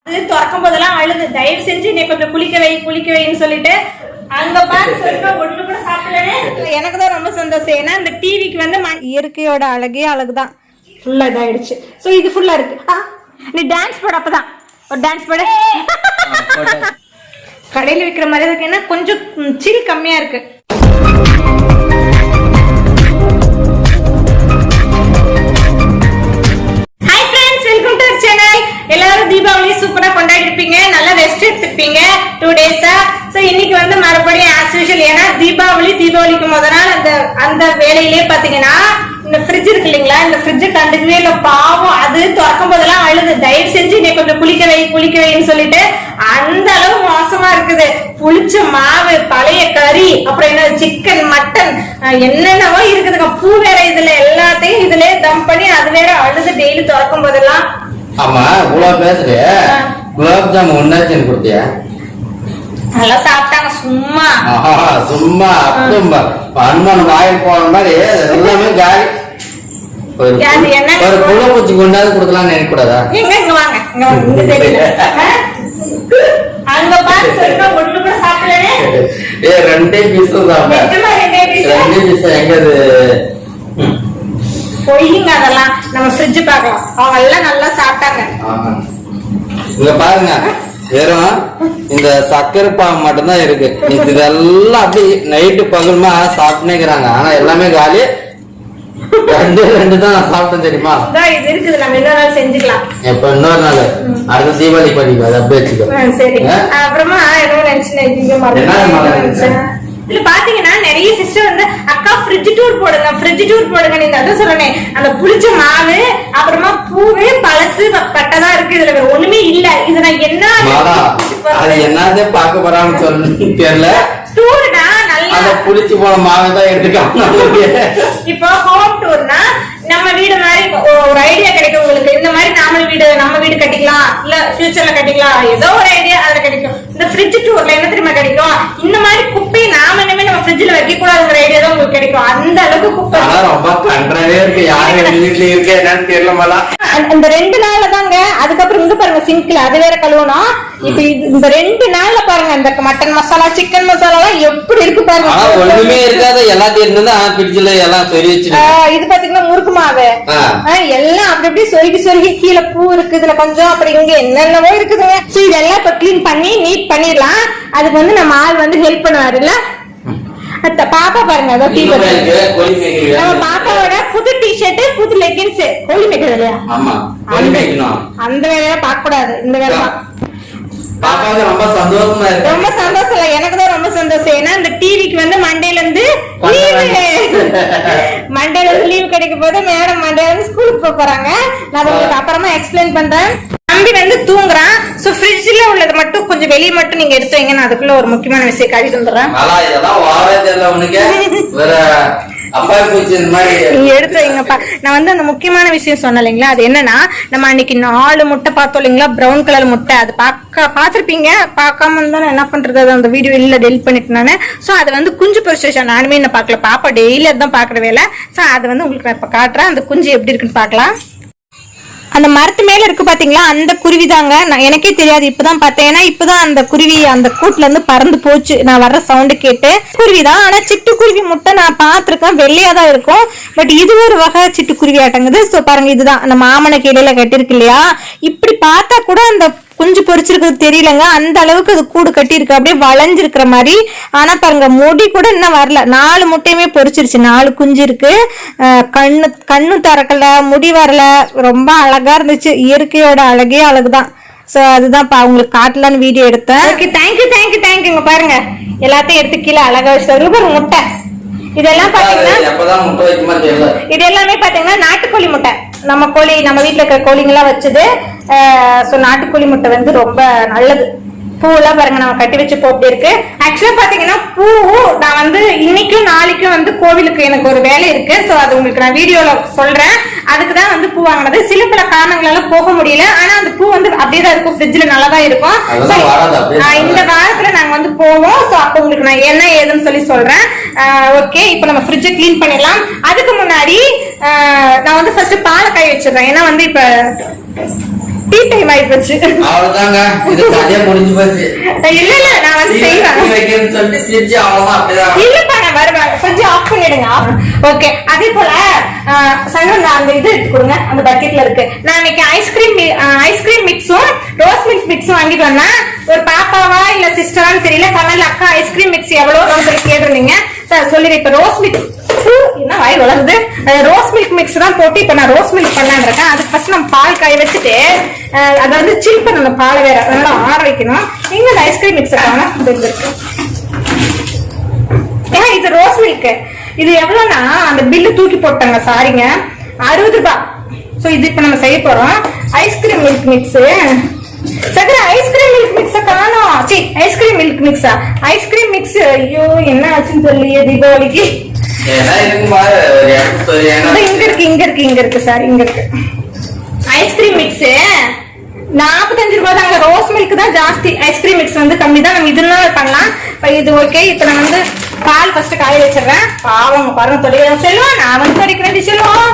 திறக்கும் போதெல்லாம் அழுது தயவு செஞ்சு நீ கொஞ்சம் குளிக்க வைன்னு சொல்லிட்டு அங்க பாத்து ஒண்ணு கூட சாப்பிடலனே. எனக்கு தான் ரொம்ப சந்தோஷம். ஏன்னா இந்த டிவிக்கு வந்து இயற்கையோட அழகே அழகுதான். ஃபுல்லா இதாயிடுச்சு. சோ இது ஃபுல்லா இருக்கு. நீ டான்ஸ் போட அப்பதான் ஒரு டான்ஸ் போட. கடையில விக்கிற மாதிரி இருக்கு. ஏன்னா கொஞ்சம் சில் கம்மியா இருக்கு. எல்லாரும் தீபாவளி சூப்பரா கொண்டாடி இருப்பீங்க, நல்லா ரெஸ்ட் எடுத்துப்பீங்க 2 டேஸா. சோ இன்னைக்கு வந்து மறுபடியும் ஆஸ் யூசுவல், ஏன்னா தீபாவளிக்கு முத நாள் அந்த வேலையிலே பாத்தீங்கன்னா இந்த ஃப்ரிட்ஜ் இருக்கு இல்லைங்களா, இந்த ஃப்ரிட்ஜ் கண்டுக்கவே இல்ல பாவம். அது திறக்கும் போதெல்லாம் அழுது தயவு செஞ்சு நீ கொஞ்சம் குளிக்க வைன்னு சொல்லிட்டு அந்த அளவு மோசமா இருக்குது. புளிச்ச மாவு, பழைய கறி, அப்புறம் என்ன சிக்கன், மட்டன், என்னென்னவோ இருக்குதுங்க. பூ வேற இதுல எல்லாத்தையும் இதுல தம் பண்ணி அது வேற அழுது டெய்லி திறக்கும் போதெல்லாம். ஆமா இவ்வளவு பேசுறிய, குலாப் ஜாமுன் ஒன்னாச்சு கொடுத்தியா? நல்லா சாப்பிட்டாங்க சும்மா சும்மா அப்படிம்பா அனுமான் வாயில் போன மாதிரி எல்லாமே காலி. ஒரு புழப்பூச்சி கொண்டாது கொடுக்கலாம்னு நினைக்க கூடாதா? எங்க இங்க வாங்க, இங்க தெரியல அங்க பாத்து ஒண்ணு கூட சாப்பிடலனே. 2 பீஸ் சாப்பிட்டேன். 2 பீஸ் எங்கது பொய்யுங்க அதெல்லாம். நம்ம ஃப்ரிட்ஜ் பார்க்கலாம், அவங்க எல்லாம் நல்லா சாப்பிட்டாங்க. இங்க பாருங்க, வெறும் இந்த சக்கரை பாம்பு மட்டும்தான் இருக்கு. இதெல்லாம் அப்படி நைட்டு பகலுமா சாப்பிட்டுனேக்கிறாங்க. ஆனா எல்லாமே காலி. 2 தான் நான் சாப்பிட்டேன் தெரியுமா? இது இருக்குது, நம்ம இன்னொரு நாள் செஞ்சுக்கலாம். எப்ப இன்னொரு நாள் அடுத்த தீபாவளி பண்ணிக்கலாம். அது அப்படியே வச்சுக்கோ. சரி. அப்புறமா என்ன நினைச்சு இதுல பாத்தீங்கன்னா நிறைய சிஸ்டர் வந்து அக்கா ஃப்ரிட்ஜ் டூர் போடுங்க நீங்க அதான் சொல்றேன். அந்த புளிச்ச மாவு, அப்புறமா பூவே பழசு பட்டதா இருக்கு. இதுல ஒண்ணுமே இல்ல. இது நான் என்னதே பாக்க போறான்னு சொல்லி தெரியல. டூர்னா நல்லா புளிச்சு போன மாவை தான் எடுத்துக்காங்க. இப்போ ஹோம் டூர்னா நம்ம வீடு மாதிரி ஒரு ஐடியா கிடைக்கும் உங்களுக்கு. இந்த மாதிரி நம்ம வீடு கட்டிக்கலாம், இல்ல ஃபியூச்சர்ல கட்டிக்கலாம், ஏதோ ஒரு ஐடியா அதுல கிடைக்கும். இந்த ஃப்ரிட்ஜ் டூர்ல என்ன தெரியுமா கிடைக்கும்? இந்த மாதிரி குப்பையை நாம இனிமே நம்ம ஃப்ரிட்ஜ்ல வைக்க கூடாதுங்கிற ஐடியா தான் உங்களுக்கு கிடைக்கும். அந்த அளவுக்கு குப்பை ரொம்ப கண்டவே இருக்கு. யாரு வீட்ல இருக்கு என்னன்னு தெரியல. இந்த 2 நாள்ல தாங்க. அதுக்கப்புறம் இங்க பாருங்க சிங்க்ல அது வேற கழுவணும். இப்ப இந்த 2 நாள்ல பாருங்க இந்த மட்டன் மசாலா, சிக்கன் மசாலா எல்லாம் எப்படி இருக்கு பாருங்க. ஒண்ணுமே இருக்காது, எல்லாத்தையும் ஃப்ரிட்ஜ்ல எல்லாம் சொருகி வச்சிருக்காங்க. இது பாத்தீங்கன்னா முறுக்கு மாவு எல்லாம் அப்படி சொருகி கீழே பூ இருக்கு இதுல கொஞ்சம், அப்படி இங்க என்னென்னவோ இருக்குதுங்க. சோ இதெல்லாம் இப்ப கிளீன் பண்ணி நீட் பண்ணிடலாம். அதுக்கு வந்து நம்ம ஆள் வந்து ஹெல்ப் பண்ணுவாரு இல்ல. பாப்பா பாருங்க, நம்ம பாப்பாவோட புது டிஷர்ட், புது லெகின்ஸ். கோழி மேய்க்கிறது இல்லையா? அந்த வேலையா பார்க்க கூடாது. இந்த வேலை ரொம்ப சந்தோஷமா இருக்கு. ரொம்ப சந்தோஷம் இல்ல, எனக்கு தான் ரொம்ப சந்தோஷம். ஏன்னா இந்த டிவிக்கு வந்து மண்டேல இருந்து லீவ் கிடைக்கும் போது மேடம் மண்டேல இருந்து ஸ்கூலுக்கு போறாங்க. நான் உங்களுக்கு அப்புறமா எக்ஸ்பிளைன் பண்றேன். தம்பி வந்து தூங்குறான். சோ ஃப்ரிட்ஜ்ல உள்ளது மட்டும் கொஞ்சம் வெளிய மட்டும் நீங்க எடுத்து வைங்க. நான் அதுக்குள்ள ஒரு முக்கியமான விஷயம் காட்டி தந்துடுறேன். எடுத்து வைங்கப்பா. நான் வந்து அந்த முக்கியமான விஷயம் சொன்னேன் இல்லைங்களா, அது என்னன்னா நம்ம அன்னைக்கு 4 முட்டை பார்த்தோம் இல்லைங்களா, பிரவுன் கலர் முட்டை. அது பாத்திருப்பீங்க. பார்க்காம இருந்தா என்ன பண்றது, அந்த வீடியோ இல்ல டெலிட் பண்ணிட்டு நானு. சோ அது வந்து குஞ்சு பொரிச்சு நானுமே என்ன பாக்கல. பாப்பா டெய்லி அதான் பாக்குற வேலை. சோ அது வந்து உங்களுக்கு நான் இப்ப காட்டுறேன். அந்த குஞ்சு எப்படி இருக்குன்னு பாக்கலாம். அந்த மரத்து மேல இருக்கு பாத்தீங்களா, அந்த குருவி தாங்க. நான் எனக்கே தெரியாது, இப்பதான் பார்த்தேன். ஏன்னா இப்பதான் அந்த குருவி அந்த கூட்டுல இருந்து பறந்து போச்சு. நான் வர்ற சவுண்டு கேட்டு குருவிதான். ஆனா சிட்டுக்குருவி முட்டை நான் பாத்திருக்கேன், வெள்ளையாதான் இருக்கும். பட் இது ஒரு வகை சிட்டுக்குருவி ஆட்டங்குது. சோ பாருங்க, இதுதான் அந்த மாமனை கீழே கட்டிருக்கு இல்லையா. இப்படி பார்த்தா கூட அந்த குஞ்சு பொரிச்சிருக்கிறது தெரியலங்க. அந்த அளவுக்கு அது கூடு கட்டி இருக்கு, அப்படியே வளைஞ்சிருக்கிற மாதிரி. ஆனா பாருங்க, முடி கூட இன்னும் வரல. 4 முட்டையுமே பொரிச்சிருச்சு. 4 குஞ்சு இருக்கு. கண்ணு திறக்கல, முடி வரல. ரொம்ப அழகா இருந்துச்சு. இயற்கையோட அழகே அழகுதான். சோ அதுதான் உங்களுக்கு காட்டலான்னு வீடியோ எடுத்தேன். Okay, thank you. பாருங்க எல்லாத்தையும் எடுத்து கீழே அழகா வச்சு பாருங்க முட்டை. இதெல்லாம் பாத்தீங்கன்னா இது எல்லாமே பாத்தீங்கன்னா நாட்டுக்கோழி முட்டை. நம்ம வீட்டுல இருக்கிற கோழிங்க எல்லாம் வச்சது. சோ நாட்டுக்கோழி முட்டை வந்து ரொம்ப நல்லது. பூவெல்லாம் பாருங்க நம்ம கட்டி வச்சு போ அப்படி இருக்கு. ஆக்சுவலா பாத்தீங்கன்னா பூ நான் வந்து இன்னைக்கும் நாளைக்கும் வந்து கோவிலுக்கு எனக்கு ஒரு வேலை இருக்கு. சோ அது உங்களுக்கு நான் வீடியோல சொல்றேன். அதுக்குதான் வந்து பூ வாங்கினது. சில பல காரணங்களால போக முடியல. ஆனா அந்த பூ வந்து அப்படியேதான் இருக்கும், ஃப்ரிட்ஜ்ல நல்லாதான் இருக்கும். இந்த வாரத்துல நாங்க வந்து போவோம். சோ அப்ப உங்களுக்கு நான் என்ன ஏதுன்னு சொல்லி சொல்றேன். ஓகே, இப்ப நம்ம ஃப்ரிட்ஜை கிளீன் பண்ணிடலாம். அதுக்கு முன்னாடி நான் வந்து ஃபர்ஸ்ட் பாலை காய வச்சிடுறேன். ஏன்னா வந்து இப்ப டீ டைம் ஆயி போச்சு. அவ்வளவுதாங்க, இது கதையா முடிஞ்சு போச்சு. இல்ல இல்ல நான் வந்து செய்வேன் சொல்லிட்டு சிரிச்சு அவ்வளவுதான். அப்படிதான் இல்லப்பா, நான் வருவேன். கொஞ்சம் ஆஃப் பண்ணிடுங்க. ஓகே. அதே போல சங்கர், அந்த இது எடுத்து கொடுங்க, அந்த பக்கெட்ல இருக்கு. நான் இன்னைக்கு ஐஸ்கிரீம் மிக்ஸும் ரோஸ் மில்க் மிக்ஸும் வாங்கிட்டு வந்தேன். ஒரு பாப்பாவா இல்ல சிஸ்டரான்னு தெரியல, கண்ணல அக்கா ஐஸ்கிரீம் மிக்ஸ் எவ்வளவு சொல்லி கேட்டிருந்தீங்க. சொல்லிடுறேன். இப்ப ரோஸ் மில்க் என்ன வாய் வளருது, ரோஸ் மில்க் மிக்ஸ் தான் போட்டு இப்ப நான் ரோஸ் மில்க் பண்ணலான் இருக்கேன். அதுக்கு ஃபர்ஸ்ட் நம்ம பால் காய வச்சுட்டு அதை வந்து சில் பண்ணணும், பால் வேற அதனால ஆற வைக்கணும். எங்க ஐஸ்கிரீம் மிக்ஸ் இருக்கு. ஏன்னா இது ரோஸ் மில்க். இது எவ்வளவுனா அந்த பில்லு தூக்கி போட்டாங்க, சாரிங்க, 60 ரூபாய். சோ இது இப்ப நம்ம செய்ய போறோம். Ice cream milk mix. சக்கர ஐஸ்கிரீம் மில்க் மிக்ஸ காணோம். சரி, ஐஸ்கிரீம் மில்க் மிக்ஸா? Ice cream mix. ஐயோ என்ன ஆச்சுன்னு தெரியலையே தீபாவளிக்கு. இங்க இருக்கு சார், இங்க இருக்கு ஐஸ்கிரீம் மிக்ஸ். 45 ரூபாய் தாங்க. ரோஸ் மில்க் தான் ஜாஸ்தி, ஐஸ்கிரீம் மிக்ஸ் வந்து கம்மி தான். நம்ம இதெல்லாம் பண்ணலாம். இது ஓகே. இப்ப நான் வந்து பால் ஃபர்ஸ்ட் காய வச்சிடுறேன். பாவம் பாருங்க, தொடைய செல்வம். நான் வந்து தொடைக்கிறேன் செல்வம்.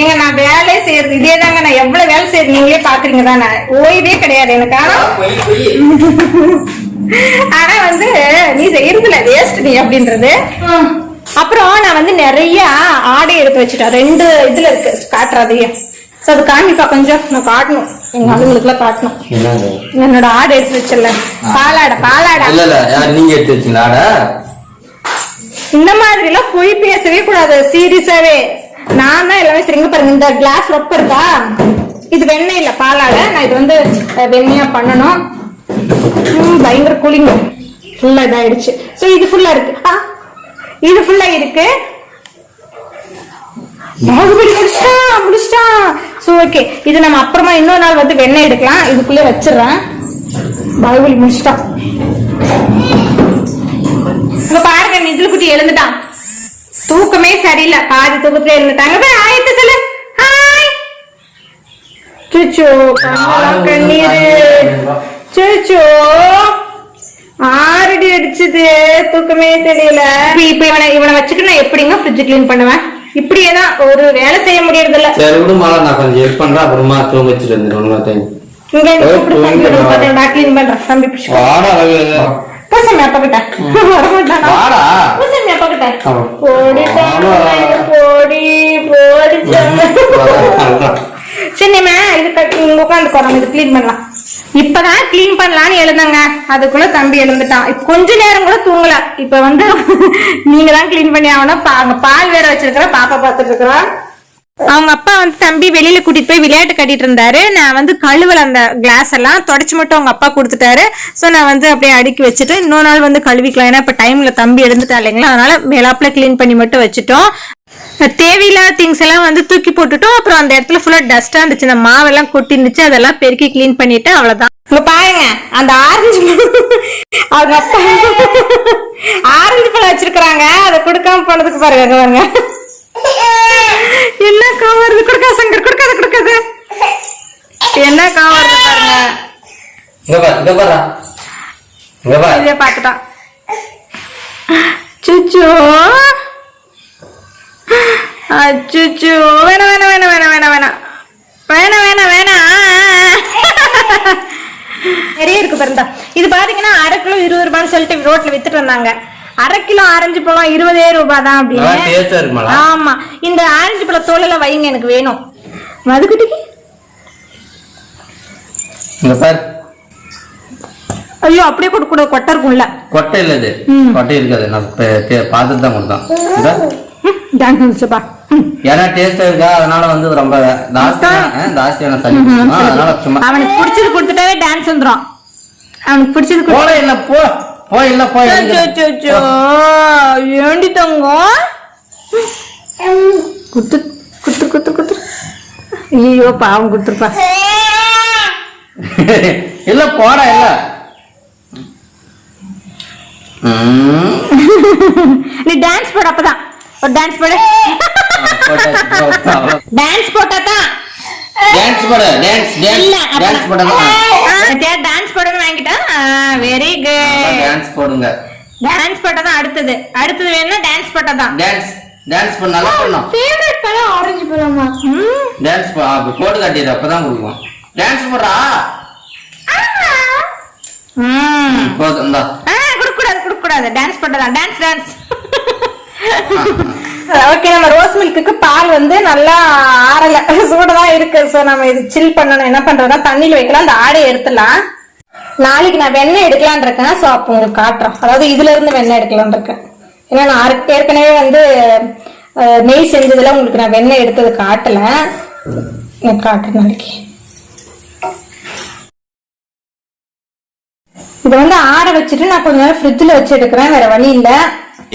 ஏங்க நான் வேலையே செய்யறது இதே தாங்க. நான் எவ்வளவு வேலை செய்யறது நீங்களே பாக்குறீங்க தானே. ஓய்வே கிடையாது எனக்கு. ஆனா வந்து நீ செய்யறதுல வேஸ்ட் நீ அப்படின்றது. அப்புறம் நான் வந்து நிறைய ஆடை எடுத்து வச்சுட்டேன். 2 இதுல இருக்கு, காட்டுறாதையே. சோ அது காமிப்பா கொஞ்சம், நான் காட்டணும், எங்க ஆளுங்களுக்கு எல்லாம் காட்டணும். என்னோட ஆடை எடுத்து வச்சிடல. பாலாடை. நீங்க எடுத்து வச்சீங்களா? இந்த மாதிரி எல்லாம் பொய் பேசவே கூடாது, சீரியஸாவே. நான் தான் எல்லாமே சரிங்க பாருங்க. இந்த கிளாஸ் ரொப்ப இருக்கா, இது வெண்ணெய் இல்ல, பாலாடை. நான் இது வந்து வெண்ணெயா பண்ணணும். பயங்கர கூலிங், ஃபுல்லா இதாயிடுச்சு. சோ இது ஃபுல்லா இருக்கு, இது ஃபுல்லா இருக்கு. முடிச்சிட்டா. சோ ஓகே, இது நம்ம அப்புறமா இன்னொரு நாள் வந்து வெண்ணெய் எடுக்கலாம். இதுக்குள்ளே வச்சிடறேன். பாகுபலி முடிச்சிட்டா. இங்க பாருங்க, நிதில் குட்டி எழுந்துட்டான். தூக்கமே சரியில்லை, பாதி தூக்கத்துல எழுந்துட்டாங்க. ஆயத்த சொல்லு ஹாய். சுச்சோ கண்ணீரு. சுச்சோ ஆரடி அடிச்சது, தூக்கமே தெரியல. இப்ப இவனை வச்சுட்டு நான் எப்படிங்க ஃப்ரிட்ஜ் கிளீன் பண்ணுவேன்? இப்படியேதான், ஒரு வேலை செய்ய முடியறது இல்ல. சரி விடுமா, நான் கொஞ்சம் ஹெல்ப் பண்றேன். அப்புறமா தூங்க வச்சுட்டு வந்துடுவேன். நான் கிளீன் பண்றேன். தம்பி பூசமி அப்பா கிட்ட பூசமி அப்பா கிட்ட போடி சரிம்மா. இது உட்காந்து இது கிளீன் பண்ணலாம். இப்பதான் கிளீன் பண்ணலான்னு எழுந்தாங்க, அதுக்குள்ள தம்பி எழுந்துட்டான். இப்ப கொஞ்ச நேரம் கூட தூங்கல. இப்ப வந்து நீங்க தான் கிளீன் பண்ணி ஆகணும். அங்க பால் வேற வச்சிருக்கிற, பாப்பா பாத்துட்டு இருக்கிறான். அவங்க அப்பா வந்து தம்பி வெளியில கூட்டிட்டு போய் விளையாட்டு கட்டிட்டு இருந்தாரு. நான் வந்து கழுவல அந்த கிளாஸ் எல்லாம், தொடச்சு மட்டும் அவங்க அப்பா கொடுத்துட்டாரு. சோ நான் வந்து அப்படியே அடுக்கி வச்சுட்டு இன்னொரு நாள் வந்து கழுவிக்கலாம். ஏன்னா இப்ப டைம்ல தம்பி எழுந்துட்டா இல்லைங்களா, அதனால மேலாப்புல கிளீன் பண்ணி மட்டும் வச்சுட்டோம். தேவையில்லாத திங்ஸ் எல்லாம் வந்து தூக்கி போட்டுட்டோம். அப்புறம் அந்த இடத்துல ஃபுல்லா டஸ்டா இருந்துச்சு, இந்த மாவெல்லாம் கொட்டி இருந்துச்சு, அதெல்லாம் பெருக்கி கிளீன் பண்ணிட்டு அவ்வளவுதான். இப்ப பாருங்க, அந்த ஆரஞ்சு அவங்க அப்பா ஆரஞ்சு பழம் வச்சிருக்கிறாங்க, அதை கொடுக்காம போனதுக்கு பாருங்க. பாருங்க என்ன காவருது, கொடுக்கா சங்கர், கொடுக்காது என்ன காவருது பாருங்க. இதே பாத்துட்டான். சுச்சோ அச்சுச்சோ, வேணாம். நிறைய இருக்கு பாருங்க. இது பாத்தீங்கன்னா 1/2 கிலோ 20 ரூபான்னு சொல்லிட்டு ரோட்ல வித்துட்டு வந்தாங்க. 1/2 கிலோ ஆரஞ்சு பழம் 20 ரூபாய் தான் அப்படின்னு. ஆமா, இந்த ஆரஞ்சு பழ தோலை வைங்க, எனக்கு வேணும். மதுக்குட்டிக்கு ஐயோ அப்படியே கொடுக்கூட, கொட்டை இருக்கும்ல. கொட்டை இல்ல, இது கொட்டை இருக்காது. நான் பார்த்துட்டு தான் கொடுத்தான். ஏன்னா டேஸ்ட் இருக்கா, அதனால வந்து ரொம்ப ஜாஸ்தியான சளி. அதனால சும்மா அவனுக்கு பிடிச்சது கொடுத்துட்டாவே டான்ஸ் வந்துரும். அவனுக்கு பிடிச்சது போல இல்ல, போய் ஏண்டி தங்கம் குத்து. ஐயோ பாவம், குடுத்துருப்பா. இல்ல போடா, இல்ல நீ டான்ஸ் போட. அப்பதான் ஒரு டான்ஸ் போடு. டான்ஸ் போட்டாதான் டான்ஸ் போடணும் வாங்கிட்டா. வெரி குட், டான்ஸ் போடுங்க. டான்ஸ் போட்டாதான் அடுத்தது வேணும்னா டான்ஸ் போட்டாதான். டான்ஸ் பண்ண நல்லா பண்ணணும். ஃபேவரட் கலர் ஆரஞ்சு பழமா? டான்ஸ் போட்டு காட்டிடு அப்பதான் கொடுக்கும். டான்ஸ் போடுறா. போதும்டா. குடுக்க கூடாது. டான்ஸ் பண்ணலாம். டான்ஸ். ஓகே, நம்ம ரோஸ் மில்க்குக்கு பால் வந்து நல்லா ஆறல, சூடதான் இருக்கு. சோ நம்ம இது சில் பண்ணணும். என்ன பண்றோம்னா தண்ணியில வைக்கலாம், அந்த ஆடையை எடுத்துலாம். நாளைக்கு நான் வெண்ணெய் எடுக்கலான் இருக்கேன். சோ அப்போ உங்களுக்கு காட்டுறோம். அதாவது இதுல இருந்து வெண்ணெய் எடுக்கலான் இருக்கேன். ஏன்னா நான் ஏற்கனவே வந்து நெய் செஞ்சதுல உங்களுக்கு நான் வெண்ணெய் எடுத்தது காட்டல. காட்டுறேன் நாளைக்கு. இத வந்து ஆற வச்சுட்டு நான் கொஞ்ச நேரம் ஃப்ரிட்ஜ்ல வச்சு எடுக்கிறேன், வேற வழி இல்ல.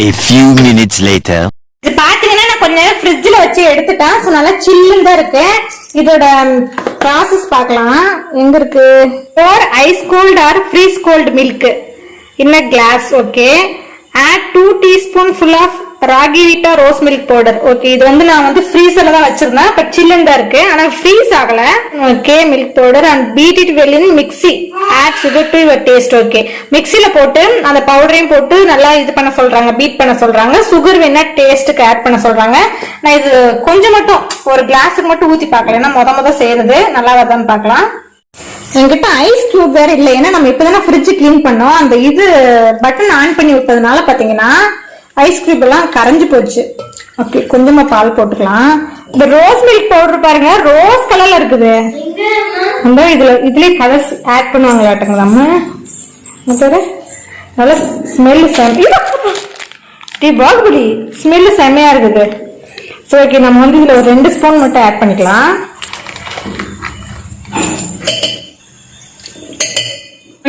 A few minutes later. இது பாத்தீங்கன்னா நான் கொஞ்ச நேரம் ஃப்ரிட்ஜ்ல வச்சு எடுத்துட்டேன். சோ நல்லா சில்லுன்னு தான் இருக்கு. இதோட ப்ராசஸ் பார்க்கலாம். எங்க இருக்கு? for ice cold or freeze cold milk in a glass. okay, add 2 teaspoonful of ragi வீட்டா ரோஸ் மில்க் பவுடர். ஓகே, இது வந்து நான் வந்து ஃப்ரீசர்ல தான் வச்சிருந்தேன். பட் சில்லுன்னு தான் இருக்கு, ஆனா ஃப்ரீஸ் ஆகல. Okay, milk powder and beat it well in mixie. Add sugar to your taste. Okay, மிக்ஸில போட்டு அந்த பவுடரையும் போட்டு நல்லா இது பண்ண சொல்றாங்க, பீட் பண்ண சொல்றாங்க. சுகர் வேணா டேஸ்ட்டுக்கு ஆட் பண்ண சொல்றாங்க. நான் இது கொஞ்சம் மட்டும் ஒரு கிளாஸுக்கு மட்டும் ஊத்தி பார்க்கல, ஏன்னா முத செய்யறது நல்லா வருதான்னு பார்க்கலாம். என்கிட்ட ஐஸ் கியூப் வேற இல்லை, ஏன்னா நம்ம இப்பதானே ஃப்ரிட்ஜ் கிளீன் பண்ணோம். அந்த இது பட்டன் ஆன் பண்ணி விட்டதுனால பாத்தீங்கன்னா ஐஸ் கியூப் எல்லாம் கரைஞ்சு போச்சு. ஓகே, கொஞ்சமா பால் போட்டுக்கலாம். இந்த ரோஸ் மில்க் பவுடர் பாருங்க, ரோஸ் கலர்ல இருக்குது. இதுலயே கலர்ஸ் ஆட் பண்ணுவாங்களாட்டுங்க நம்ம. நல்ல ஸ்மெல் பாகுபலி ஸ்மெல் செம்மையா இருக்குது. சரி, ஓகே, நம்ம வந்து இதுல ஒரு 2 ஸ்பூன் மட்டும் ஆட் பண்ணிக்கலாம்.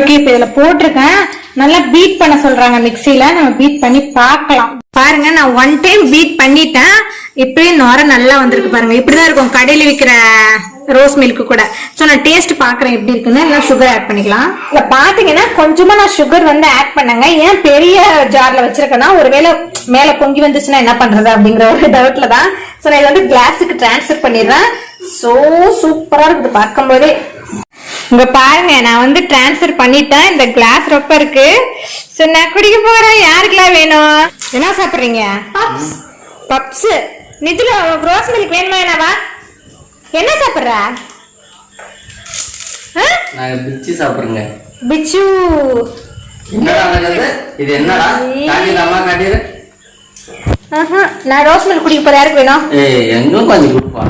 ஓகே, இப்ப இதுல போட்டிருக்கேன். நல்லா பீட் பண்ண சொல்றாங்க மிக்ஸில. நம்ம பீட் பண்ணி பார்க்கலாம். பாருங்க, நான் 1 டைம் பீட் பண்ணிட்டேன். இப்பயே நொர நல்லா வந்திருக்கு பாருங்க. இப்படிதான் இருக்கும் கடையில விற்கிற ரோஸ் மில்க் கூட. சோ நான் டேஸ்ட் பாக்குறேன் எப்படி இருக்குன்னு. எல்லாம் சுகர் ஆட் பண்ணிக்கலாம். இல்ல பாத்தீங்கன்னா கொஞ்சமா நான் சுகர் வந்து ஆட் பண்ணேங்க. ஏன் பெரிய ஜார்ல வச்சிருக்கேன்னா ஒருவேளை மேல பொங்கி வந்துச்சுன்னா என்ன பண்றது அப்படிங்கிற ஒரு டவுட்ல தான். சோ நான் இதை வந்து கிளாஸுக்கு டிரான்ஸ்ஃபர் பண்ணிடுறேன். சோ சூப்பரா இருக்குது பார்க்கும் போதே. இங்க பாருங்க, நான் வந்து டிரான்ஸ்ஃபர் பண்ணிட்டேன். இந்த கிளாஸ் ரொம்ப இருக்கு. சோ நான் குடிக்க போறேன். யாருக்கெல்லாம் வேணும்? என்ன சாப்பிடுறீங்க? பப்ஸ். நிஜல ரோஸ் மில்க் வேணுமா? என்னவா என்ன சாப்பிடுற? நான் பிச்சு சாப்பிடுறேங்க. பிச்சு என்னடா நடக்குது? இது என்னடா? காட்டிடாமா காட்டிடு. நான் ரோஸ் மில்க் குடிக்க போற. யாருக்கு வேணும்? எங்களும் கொஞ்சம் குடுப்பா.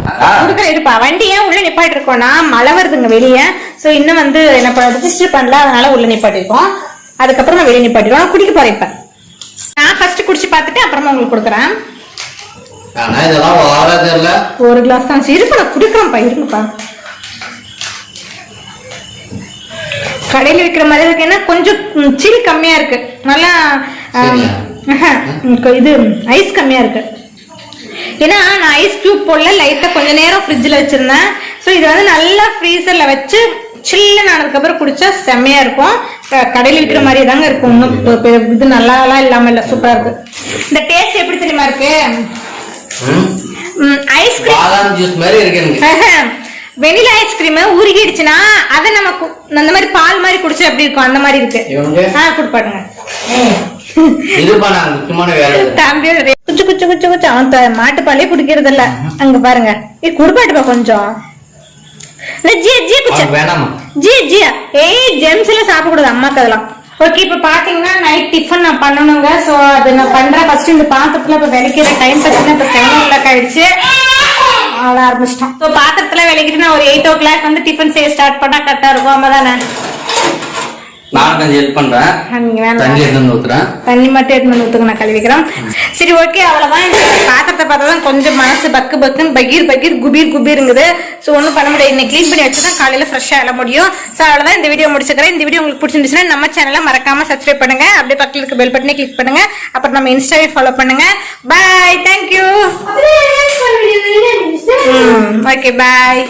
இருப்பா, வண்டி ஏன் உள்ள நிப்பாட்டி இருக்கோம்னா மழை வருதுங்க வெளியே. சோ இன்னும் வந்து என்ன ரெஜிஸ்டர் பண்ணல, அதனால உள்ள நிப்பாட்டிருக்கோம். அதுக்கப்புறம் நான் வெளியே நிப்பாட்டிடுவோம். குடிக்க போறேன். இப்ப நான் ஃபர்ஸ்ட் குடிச்சு பார்த்துட்டு அப்புறமா உங்களுக்கு கொடுக்குறேன். ஆனா இதெல்லாம் வாரது இல்ல. ஒரு கிளாஸ் தான் இருப்பா, நான் குடிக்கிறேன்ப்பா. இருப்பா, கடையில விற்கிற மாதிரி இருக்கு. ஏன்னா கொஞ்சம் சில் கம்மியா இருக்கு. நல்லா இது ஐஸ் கம்மியா இருக்கு. ஏன்னா நான் ஐஸ் கியூப் போடல, லைட்டா கொஞ்ச நேரம் ஃப்ரிட்ஜ்ல வச்சிருந்தேன். சோ இது வந்து நல்லா ஃப்ரீசர்ல வச்சு சில்லுன்னு ஆனதுக்கு அப்புறம் குடிச்சா செம்மையா இருக்கும். கடையில விற்கிற மாதிரி தாங்க இருக்கும். இன்னும் இது நல்லா இல்லாம இல்ல, சூப்பரா இருக்கு. இந்த டேஸ்ட் எப்படி தெரியுமா இருக்கு? ஐஸ்கிரீம் பாதாம் ஜூஸ் மாதிரி இருக்கு. வெனிலா ஐஸ்கிரீம் உருகிடுச்சுன்னா அதை நம்ம அந்த மாதிரி பால் மாதிரி குடிச்சா எப்படி இருக்கும் அந்த மாதிரி இருக்கு. குடுப்பாடுங்க. குச்சு குச்சு குச்சு குச்சு அவன் மாட்டுப்பாலே குடிக்கிறது இல்ல. அங்க பாருங்க, குடுப்பாட்டுப்பா கொஞ்சம். ஜெம்ஸ் எல்லாம் சாப்பிடக்கூடாது அம்மாக்கு அதெல்லாம். ஓகே, இப்ப பாத்தீங்கன்னா நைட் டிஃபன் நான் பண்ணணுங்க. சோ அது நான் பண்றேன். ஃபர்ஸ்ட் இந்த பாத்திரத்துல இப்ப விளக்கிற டைம் பாத்தீங்கன்னா இப்ப 7 o'clock ஆயிடுச்சு. ஆரம்பிச்சிட்டோம். சோ பாத்திரத்துல விளக்கிட்டு நான் ஒரு 8 o'clock வந்து டிஃபன் செய்ய ஸ்டார்ட் பண்ணா கரெக்டா இருக்கும். அம்மா தானே? நான் கொஞ்சம் ஹெல்ப் பண்றேன். தண்ணி எடுத்து ஊத்துறேன். தண்ணி மட்டும் எடுத்து ஊத்துங்க, நான் கழுவிக்கிறேன். சரி, ஓகே, அவ்வளவுதான். இந்த பாத்திரத்தை பார்த்தாதான் கொஞ்சம் மனசு பக்கு பக்குன்னு பகீர் குபீருங்குது. சோ ஒன்னும் பண்ண முடியாது. இன்னைக்கு கிளீன் பண்ணி வச்சுதான் காலையில ஃப்ரெஷ்ஷா எழ முடியும். சோ அவ்வளவுதான், இந்த வீடியோ முடிச்சுக்கிறேன். இந்த வீடியோ உங்களுக்கு பிடிச்சிருந்துச்சுன்னா நம்ம சேனலை மறக்காம சப்ஸ்கிரைப் பண்ணுங்க. அப்படியே பக்கத்துல இருக்க பெல் பட்டனை கிளிக் பண்ணுங்க. அப்புறம் நம்ம இன்ஸ்டாவே ஃபாலோ பண்ணுங்க. பாய், தேங்க்யூ. ஓகே, பாய்.